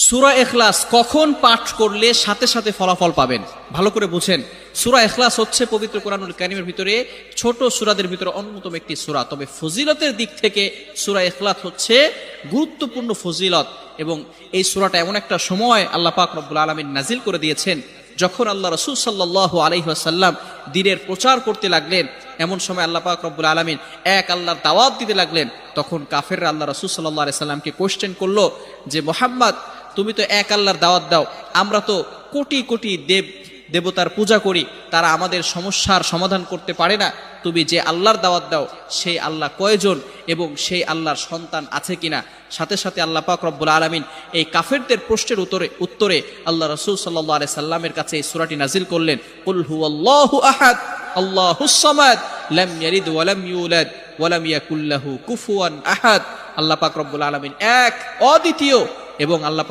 সূরা ইখলাস কখন পাঠ করলে সাথে সাথে ফলাফল পাবেন, ভালো করে বুঝেন। সূরা ইখলাস হচ্ছে পবিত্র কোরআনুল কারীমের ভিতরে ছোট সূরাদের ভিতরে অন্যতম একটি সূরা। তবে ফজিলতের দিক থেকে সূরা ইখলাস হচ্ছে গুরুত্বপূর্ণ ফজিলত, এবং এই সূরাটা এমন একটা সময় আল্লাহ পাক রব্বুল আলামিন নাজিল করে দিয়েছেন যখন আল্লাহ রাসূল সাল্লাল্লাহু আলাইহি ওয়াসাল্লাম দ্বীনের প্রচার করতে লাগলেন। এমন সময় আল্লাহ পাক রব্বুল আলামিন এক আল্লাহর দাওয়াত দিতে লাগলেন। তখন কাফেররা আল্লাহ রাসূল সাল্লাল্লাহু আলাইহি সাল্লামকে কোশ্চেন করলো যে, মুহাম্মদ, তুমি তো এক আল্লাহর দাওয়াত দাও, আমরা তো কোটি কোটি দেবতার পূজা করি, তারা আমাদের সমস্যার সমাধান করতে পারে না। তুমি যে আল্লাহর দাওয়াত দাও সেই আল্লাহ কয়জন এবং সেই আল্লাহর সন্তান আছে কিনা? সাথে সাথে আল্লাহ পাক রব্বুল আলামিন এই কাফেরদের প্রশ্নের উত্তরে আল্লাহ রাসূল সাল্লাল্লাহু আলাইহি সাল্লামের কাছে এই সূরাটি নাজিল করলেন, কুল হুয়াল্লাহু আহাদ আল্লাহুস সামাদ লাম ইয়ালিদ ওয়া লাম ইউলাদ ওয়া লাম ইয়াকুল লাহু কুফুয়ান আহাদ। আল্লাহ পাক রব্বুল আলামিন এক, অদ্বিতীয়, এবং আল্লাহ